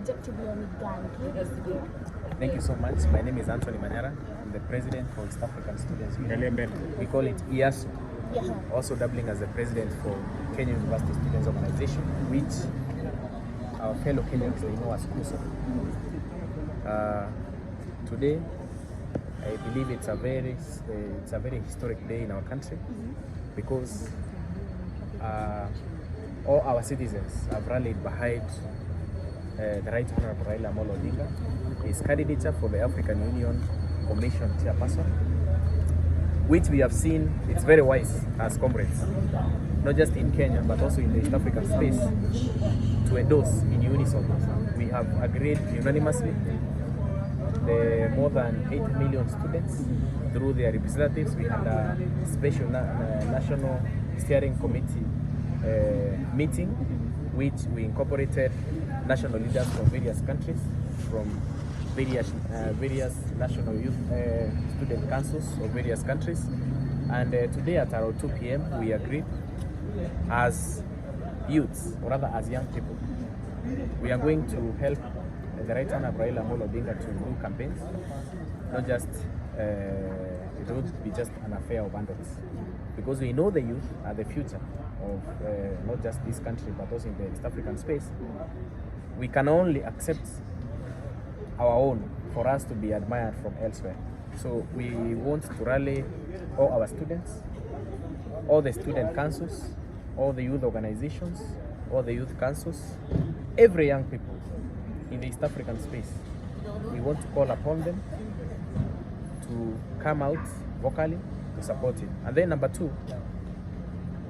objectively ni gani? Thank you so much. My name is Anthony Manyora. I'm the president for East African Students Union. We call it EASU. Yeah. Also doubling as the president for Kenya University Students Organization, which our fellow Kenyans they know as KUSO. Today, I believe it's a very historic day in our country because all our citizens have rallied behind the Right Honorable Raila Odinga, his candidature for the African Union Commission Chairperson, which we have seen it's very wise as comrades, not just in Kenya but also in the East African space, to endorse in unison. We have agreed unanimously the more than 8 million students through their representatives. We had a special national steering committee meeting, which we incorporated national leaders from various countries, from various national youth student councils of various countries. And today at around 2 p.m. we agreed as youths, or rather as young people, we are going to help the Right Honorable Raila Odinga to do campaigns. Not just, it won't be just an affair of adults, because we know the youth are the future of not just this country but also in the East African space. We can only accept our own for us to be admired from elsewhere. So we want to rally all our students, all the student councils, all the youth organizations, all the youth councils, every young people in the East African space. We want to call upon them to come out vocally to support it. And then number two,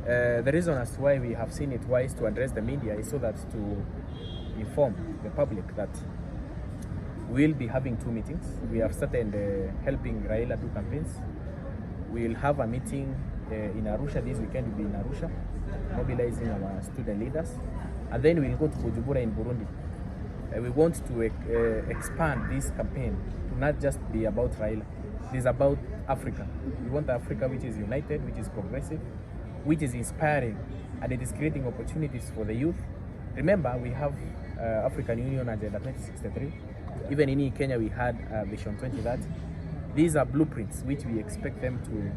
the reason as to why we have seen it wise to address the media is so that to inform the public that we'll be having 2 meetings. We have started helping Raila do campaigns. We'll have a meeting in Arusha this weekend. We'll be in Arusha, mobilizing our student leaders. And then we'll go to Bujumbura in Burundi. We want to expand this campaign to not just be about Raila. It is about Africa. We want Africa which is united, which is progressive, which is inspiring, and it is creating opportunities for the youth. Remember, we have African Union Agenda 2063. Even in Kenya, we had Vision 2030. These are blueprints which we expect them to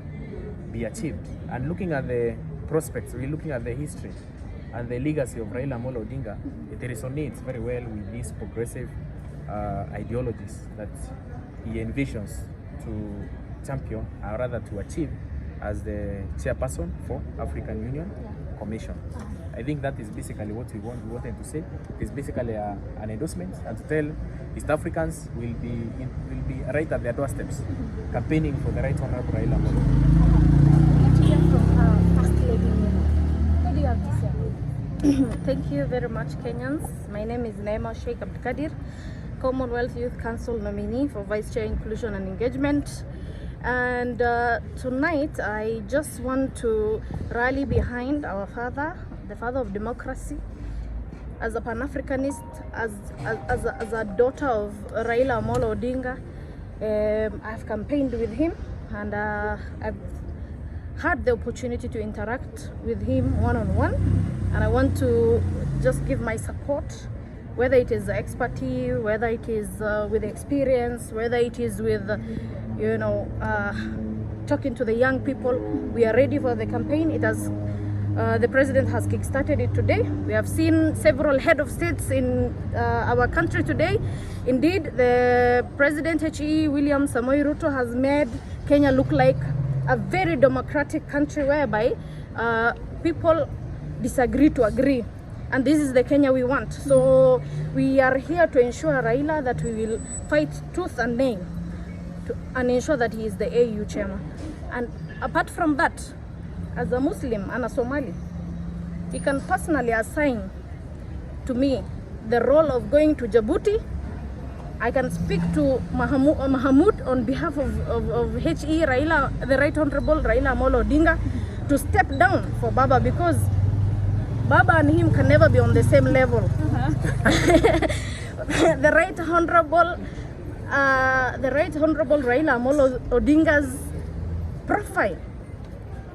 be achieved. And looking at the prospects, we're looking at the history and the legacy of Raila Odinga, it resonates very well with these progressive ideologies that he envisions to champion, or rather to achieve, as the chairperson for African Union Commission. I think that is basically what we wanted to say. It's basically an endorsement, and to tell East Africans will be right at their doorsteps, campaigning for the Right Honorable Raila Odinga. Thank you very much, Kenyans. My name is Naima Sheikh Abdikadir, Commonwealth Youth Council nominee for Vice Chair Inclusion and Engagement. And tonight I just want to rally behind our father, the father of democracy. As a Pan-Africanist, as a daughter of Raila Odinga, I've campaigned with him, and I've had the opportunity to interact with him one-on-one, and I want to just give my support, whether it is expertise, whether it is with experience, whether it is with talking to the young people. We are ready for the campaign. It has the president has kickstarted it today. We have seen several head of states in our country today. Indeed, the President H.E. William Samoei Ruto has made Kenya look like a very democratic country whereby people disagree to agree. And this is the Kenya we want. So we are here to ensure Raila that we will fight tooth and nail and ensure that he is the AU chairman. And apart from that, as a Muslim and a Somali, he can personally assign to me the role of going to Djibouti. I can speak to Mahamud on behalf of H.E. Raila, the Right Honorable Raila Odinga, to step down for Baba, because Baba and him can never be on the same level. The Right Honorable Raila Odinga's profile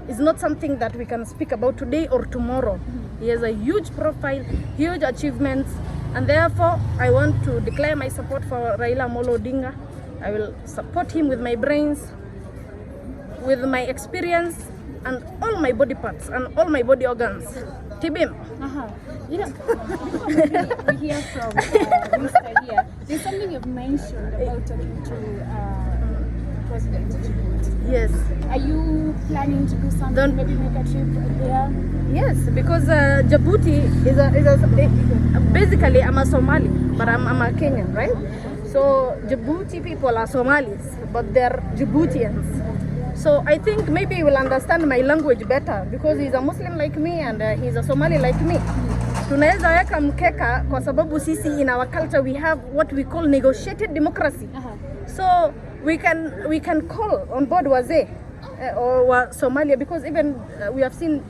is not something that we can speak about today or tomorrow. He has a huge profile, huge achievements, And therefore, I want to declare my support for Raila Amolo Odinga. I will support him with my brains, with my experience, and all my body parts and all my body organs. Tibim. You know, we hear from Mr. here. There's something you've mentioned about talking to President Djibouti. Yes. Are you planning to do something? Maybe make a trip there? Yes, because Djibouti basically I'm a Somali, but I'm a Kenyan, right? So Djibouti people are Somalis, but they're Djiboutians. So I think maybe he will understand my language better because he's a Muslim like me and he's a Somali like me. Tunaweza weka mkeka kwa sababu sisi in our culture we have what we call negotiated democracy. So we can call on board wazee or Somalia because even we have seen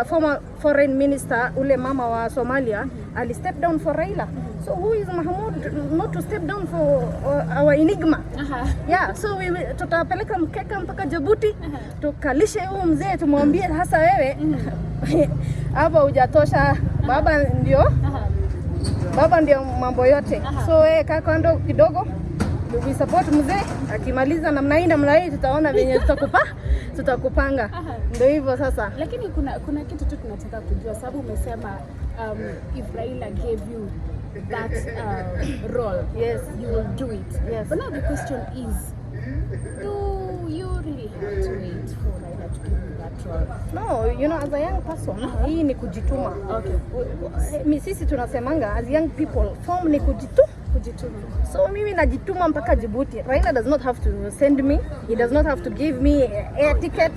former foreign minister ule mama wa Somalia ali step down for Raila. So who is Mahmoud not to step down for our enigma? Yeah, so we tutapeleka mkeka mpaka Djibouti tukalishe huyo mzee tumwambie hasa wewe hapa hujatosha, baba ndio mambo yote. So wewe kaa kando kidogo, we support mzee, akimaliza namna hii tutaona venye tutakupanga. Ndio hivyo sasa. Lakini kuna kitu tu tunataka kujua sababu umesema if Raila gave you that role, yes, you will do it. Yes. But now the question is, do you really have to wait for Raila to give you that role? No, you know, as a young person, hii ni kujituma. Okay. Sisi tunasemanga as young people, form ni kujituma. So mimi najituma mpaka Djibouti. Raila does not have to send me. He does not have to give me air ticket.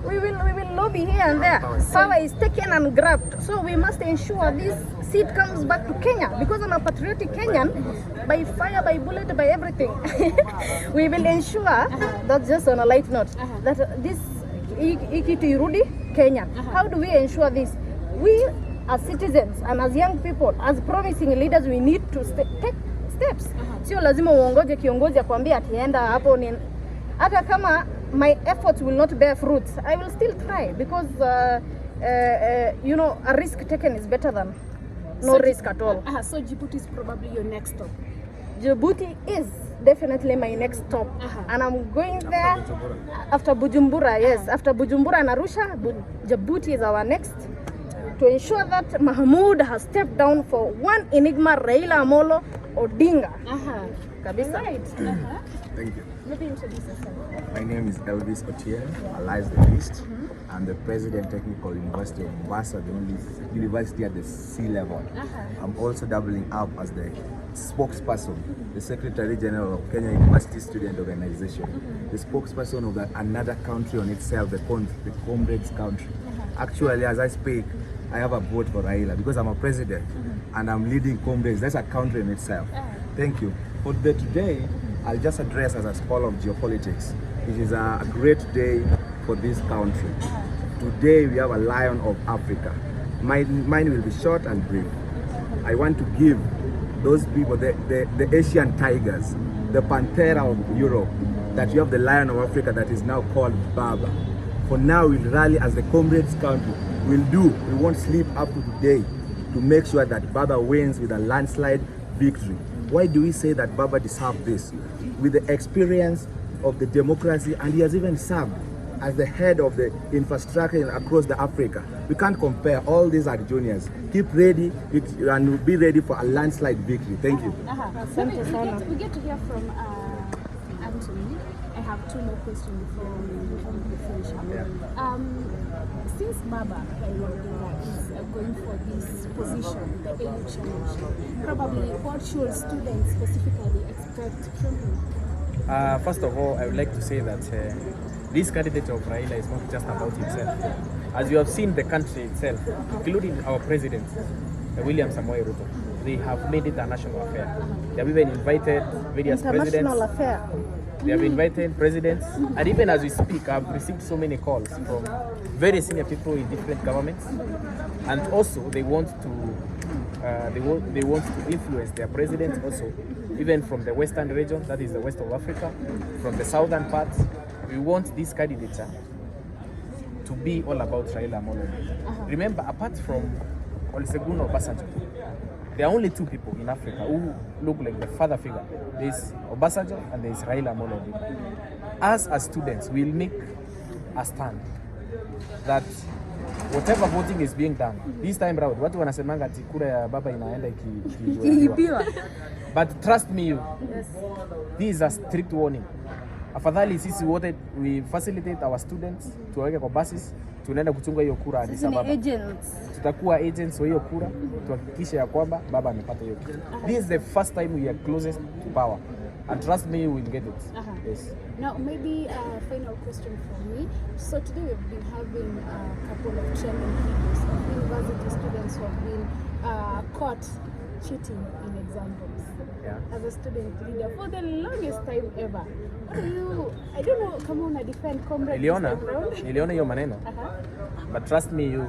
We will lobby here and there. Power is taken and grabbed. So we must ensure this seat comes back to Kenya because I'm a patriotic Kenyan. By fire, by bullet, by everything. We will ensure, that's just on a light note, that this ikitu irudi Kenya. How do we ensure this? We as citizens and as young people, as promising leaders, we need to take steps. Sio lazima uongoje kiongozi akwambia atienda hapo ni hata kama my efforts will not bear fruits, I will still try because you know, a risk taken is better than no risk at all. So Djibouti is probably your next stop. Djibouti is definitely my next stop. And I'm going there after Bujumbura. Yes, after Bujumbura and Arusha, Djibouti is our next, to ensure that Mahmoud has stepped down for one enigma, Raila Amolo Odinga. Kabisa. Right. Thank you. Maybe introduce yourself. My name is Elvis Otieno, alias the East. I'm the President Technical University of Mombasa, the only university at the sea level. I'm also doubling up as the spokesperson, the Secretary General of Kenya University Student Organization, the spokesperson of another country on itself, the Comrades country. Actually, as I speak, I have a vote for Raila because I'm a president and I'm leading Comrades. That's a country in itself. Thank you. For today, I'll just address as a scholar of geopolitics. It is a great day for this country. Today we have a lion of Africa. Mine will be short and brief. I want to give those people, the Asian tigers, the Panthera of Europe, that you have the lion of Africa that is now called Baba. For now, we'll rally as the Comrades country. We won't sleep up to today to make sure that Baba wins with a landslide victory. Why do we say that Baba deserves this? With the experience of the democracy, and he has even served as the head of the infrastructure across the Africa. We can't compare. All these are juniors. Keep ready and be ready for a landslide victory. Thank you. We get to hear from Anthony. I have two more questions before we finish. Since Baba is going for this position, the AU Chairmanship, probably what should students specifically expect from him? First of all, I would like to say that this candidate of Raila is not just about himself. As you have seen, the country itself, including our president, William Samoei Ruto, they have made it a national affair. They have even invited various presidents. International affair. They have invited presidents, and even as we speak, I've received so many calls from very senior people in different governments, and also they want to influence their president also, even from the western region, that is the west of Africa, from the southern parts. We want this candidature to be all about Raila Amolo Odinga. Remember, apart from Olusegun Obasanjo, there are only two people in Africa who look like the father figure. There's Obasanjo and there's Raila Odinga. Us as students, we'll make a stand that whatever voting is being done this time round, watu wanasemanga ati kura ya baba inaenda ikiibiwa. But trust me you, yes, this is a strict warning. Afadhali sisi wote we facilitate our students tuwaweke kwa buses, tunaenda kuchunga hiyo kura hadi sababu tutakuwa agents wa hiyo kura, tuhakikishe ya kwamba baba amepata hiyo kura. This is the first time we are closest to power, and trust me, we will get it. Yes. Now, maybe a final question from me. So today we've been having a couple of trending videos of university students who have been caught cheating in examples. Yeah. As a student leader for the longest time ever. What do you, I don't know, come on, defend comrade. Niliona hiyo maneno. But trust me, you,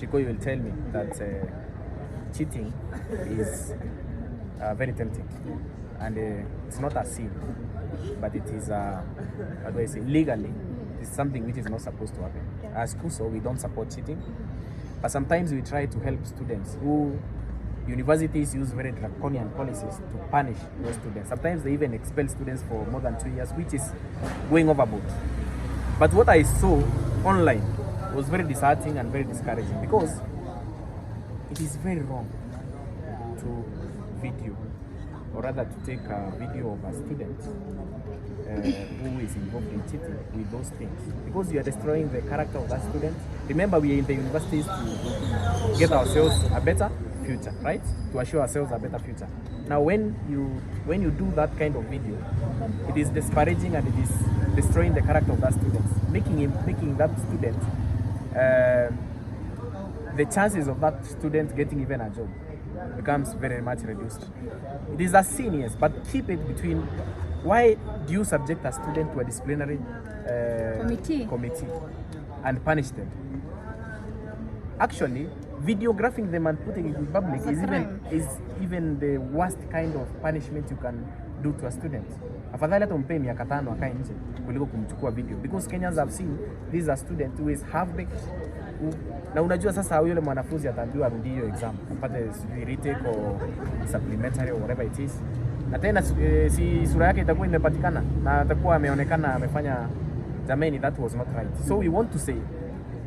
Shiko, you will tell me that cheating is very tempting. And it's not a sin, but it is, how do I say, legally, it's something which is not supposed to happen. As KUSO, we don't support cheating, but sometimes we try to help students who universities use very draconian policies to punish those students. Sometimes they even expel students for more than 2 years, which is going overboard. But what I saw online was very disheartening and very discouraging, because it is very wrong to video, or rather to take a video of a student who is involved in cheating with those things, because you are destroying the character of that student. Remember, we are in the universities to get ourselves a better future, right? To assure ourselves a better future. Now, when you do that kind of video, it is disparaging and it is destroying the character of that student, making that student, the chances of that student getting even a job becomes very much reduced. It is a sin, yes, but keep it between. Why do you subject a student to a disciplinary committee and punish them? Actually, videographing them and putting it in public is even the worst kind of punishment you can do to a student. Afadhali hata umpe miaka 5 akae nje kuliko kumchukua video, because Kenyans have seen this is a student who is half-baked. Na unajua sasa yule mwanafunzi ataambiwa arudi hiyo exam apate retake or supplementary or whatever it is, na tena si sura yake itakuwa imepatikana na atakuwa ameonekana amefanya, jamani, that was not right. So we want to say,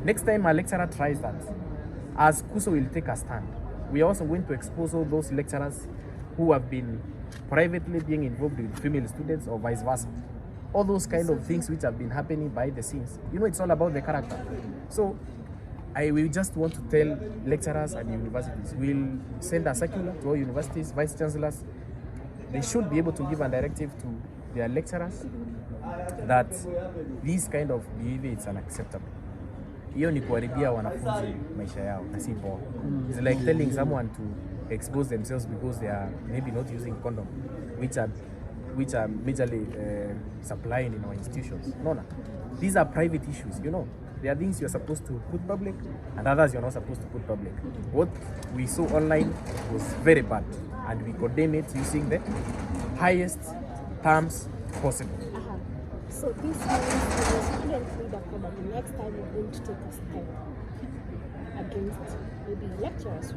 next time a lecturer tries that, as KUSO will take a stand, we are also going to expose all those lecturers who have been privately being involved with female students or vice versa. All those kind of things which have been happening behind the scenes. You know, it's all about the character. So I will just want to tell lecturers and universities, we'll send a circular to all universities, vice chancellors. They should be able to give a directive to their lecturers that this kind of behavior is unacceptable. Hiyo ni kuharibia wanafunzi maisha yao na si poa. It's like telling someone to expose themselves because they are maybe not using condom, which are majorly supplying in our institutions. No. These are private issues, you know. There are things you are supposed to put public and others you are not supposed to put public. What we saw online was very bad, and we condemn it using the highest terms possible. So this means the student leader probably next time we're going to take a step against maybe lecturers.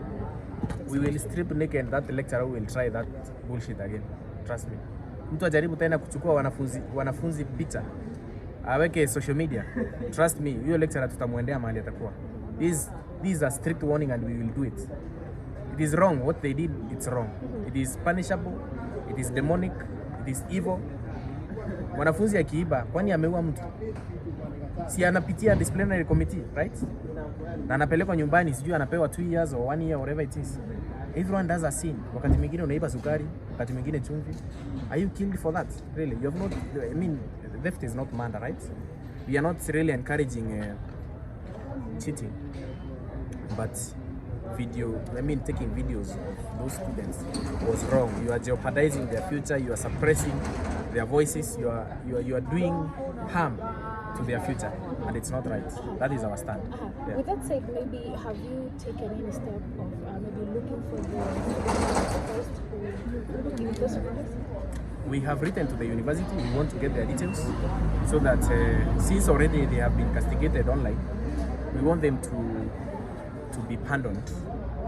We will strip naked that lecturer who will try that bullshit again. Trust me. Mtu ajaribu tena kuchukua wanafunzi picha aweke social media. Trust me, hiyo lecturer tutamuendea mahali atakuwa. This is a strict warning and we will do it. It is wrong. What they did, it's wrong. It is punishable. It is demonic. It is evil. Mwanafunzi akiiba, kwani ameua mtu? Si anapitia disciplinary committee, right? Na anapelekwa nyumbani, sijui anapewa 2 years or 1 year, whatever it is. Everyone does a sin. Wakati mwingine unaiba sukari, wakati mwingine chumvi. Are you killed for that? Really? You have not, I mean, theft is not murder, right? We are not really encouraging cheating. But taking videos of those students was wrong. You are jeopardizing their future. You are suppressing their voices. You are doing harm to their future, and it's not right. That is our stand. Yeah. With that said, maybe have you taken any step of maybe looking for the first who in those groups? We have written to the university. We want to get their details so that since already they have been castigated online, we want them to be pardoned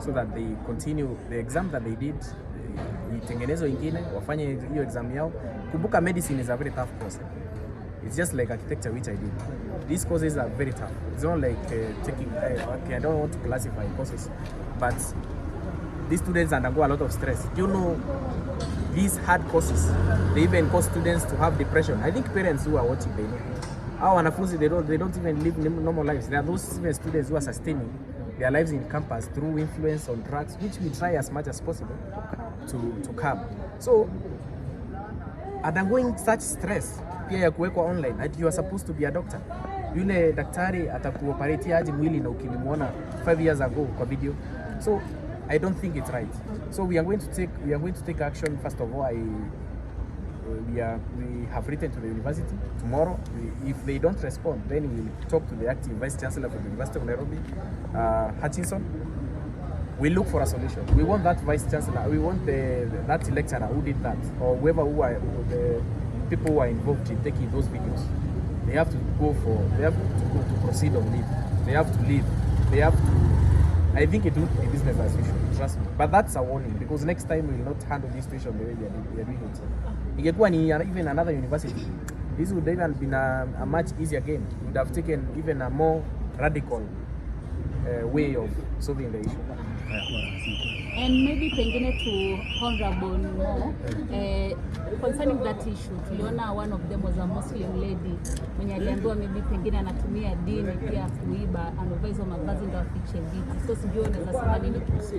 so that they continue the exam that they did, itengenezo ingine, wafanye hiyo exam yao. Kumbuka medicine is a very tough course. It's just like architecture, which I did. These courses are very tough. It's not like taking, okay, I don't want to classify courses, but these students undergo a lot of stress. You know, these hard courses, they even cause students to have depression. I think parents who are watching, they know. Our wanafunzi, they don't even live normal lives. There are those even students who are sustaining their lives in campus through influence on drugs, which we try as much as possible to curb. So, undergoing such stress, pia ya kuwekwa online, that you are supposed to be a doctor. Yule daktari atakuoperate aje mwili na ukimwona 5 years ago kwa video. So, I don't think it's right. So we are going to take action. First of all, we have written to the university. Tomorrow, if they don't respond, then we will talk to the acting vice chancellor for the University of Nairobi, Hutchinson. We look for a solution. We want that vice chancellor. We want that lecturer who did that, or whoever the people who are involved in taking those videos. They have to go to proceed on leave. They have to leave. They have to. I think it will be business as usual, trust me. But that's a warning, because next time we will not handle this situation the way we are doing it. Ingekuwa ni even another university, this would even been a much easier game. We would have taken even a more radical way of solving the issue. And maybe pengine to Honorable Mo, concerning that issue, tuliona one of them was a Muslim lady mwenye aliambiwa maybe pengine anatumia dini pia kuiba, anavaiza mavazi ndio afiche vitu. So sijui unaweza sema nini kuhusu?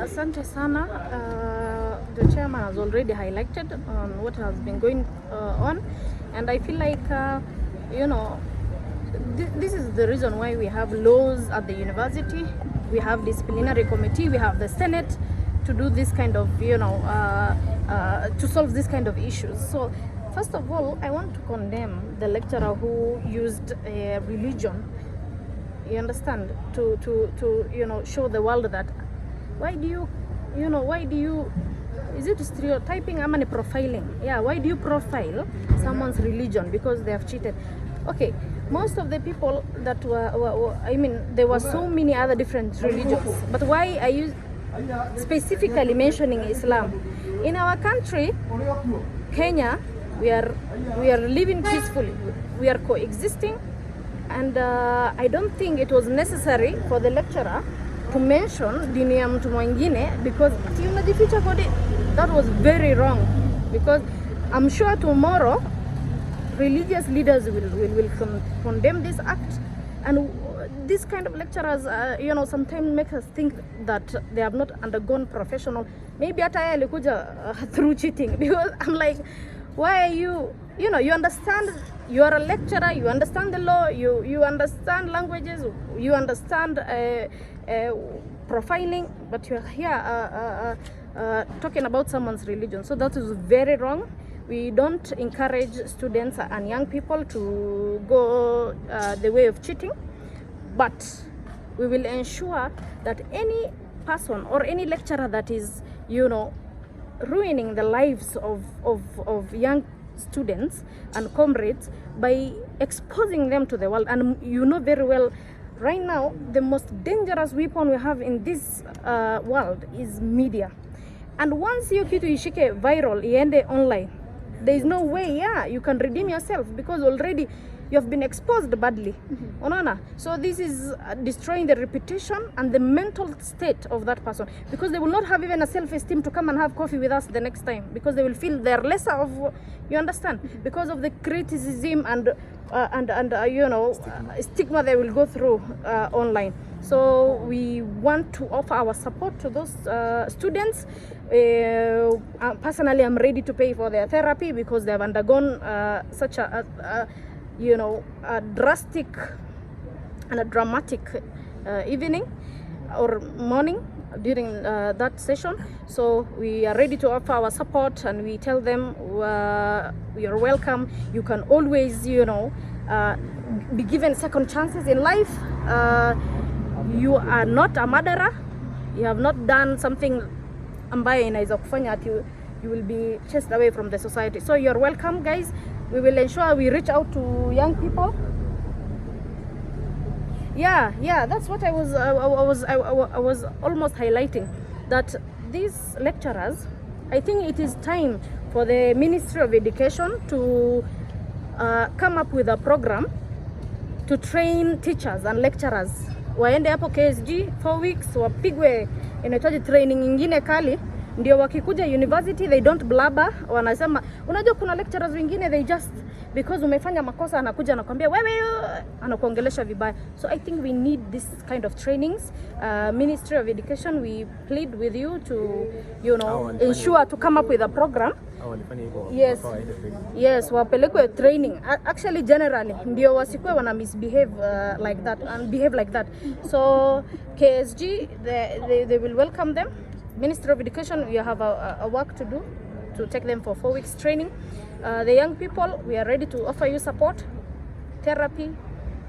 Asante sana. The chairman has already highlighted on what has been going on, and I feel like this is the reason why we have laws at the university. We have disciplinary committee, we have the Senate to do this kind of, to solve this kind of issues. So, first of all, I want to condemn the lecturer who used religion, you understand, to show the world that, why do you, is it stereotyping or profiling? Yeah, why do you profile someone's religion because they have cheated? Okay, most of the people that were there were so many other different religions, but why are you specifically mentioning Islam? In our country, Kenya, we are living peacefully, we are coexisting, and I don't think it was necessary for the lecturer to mention dini ya mtu mwingine, because that was very wrong, because I'm sure tomorrow religious leaders will condemn this act, and this kind of lecturers sometimes make us think that they have not undergone professional, maybe hata yeye alikuja through cheating, because I'm like, why are you understand, you are a lecturer, you understand the law, you understand languages, you understand profiling, but you're here talking about someone's religion. So that is very wrong. We don't encourage students and young people to go the way of cheating, but we will ensure that any person or any lecturer that is, ruining the lives of young students and comrades by exposing them to the world, and very well, right now, the most dangerous weapon we have in this world is media. And once you kitu ishike viral, iende online, there is no way you can redeem yourself, because already you have been exposed badly. So this is destroying the reputation and the mental state of that person, because they will not have even a self-esteem to come and have coffee with us the next time, because they will feel they're lesser of, you understand, because of the criticism and stigma they will go through online. So we want to offer our support to those students. Personally, I'm ready to pay for their therapy, because they have undergone such a drastic and a dramatic evening or morning during that session. So we are ready to offer our support, and we tell them we are welcome. You can always, be given second chances in life. You are not a murderer. You have not done something ambayo inaweza kufanya ati you will be chased away from the society. So you're welcome, guys. We will ensure we reach out to young people. Yeah, that's what I was almost highlighting, that these lecturers, I think it is time for the Ministry of Education to come up with a program to train teachers and lecturers. Waende hapo KSG 4 weeks, wapigwe inahitaji training ingine kali, ndio wakikuja university they don't blabber. Wanasema, unajua kuna lecturers wengine they just because umefanya makosa anakuja anakuambia wewe, anakuongelesha vibaya. So I think we need this kind of trainings. Ministry of Education, we plead with you to, you know, ensure to come up with a program. Yes, wapelekwe training. Actually, generally, ndio wasikwe wana misbehave like that and behave like that. So KSG, they will welcome them. Ministry of Education, we have a work to do to take them for 4 weeks training. The young people, we are ready to offer you support, therapy.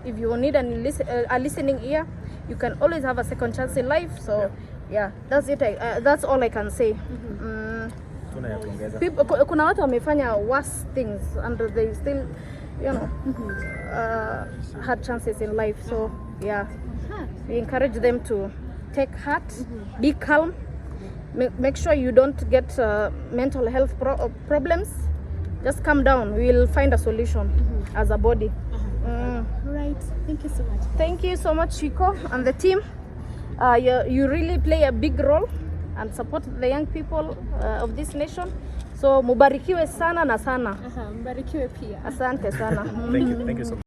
If you need a listening ear, you can always have a second chance in life. So yeah, that's it. That's all I can say. People, kuna watu wamefanya worse things and they still, you know, had chances in life. So yeah, we encourage them to take heart, be calm, make sure you don't get mental health problems. Just calm down. We'll find a solution as a body. Right. Thank you so much. Thank you so much, Chico and the team. You really play a big role and support the young people of this nation. So mubarikiwe sana na sana. Mbarikiwe pia. Asante sana. Thank you so much.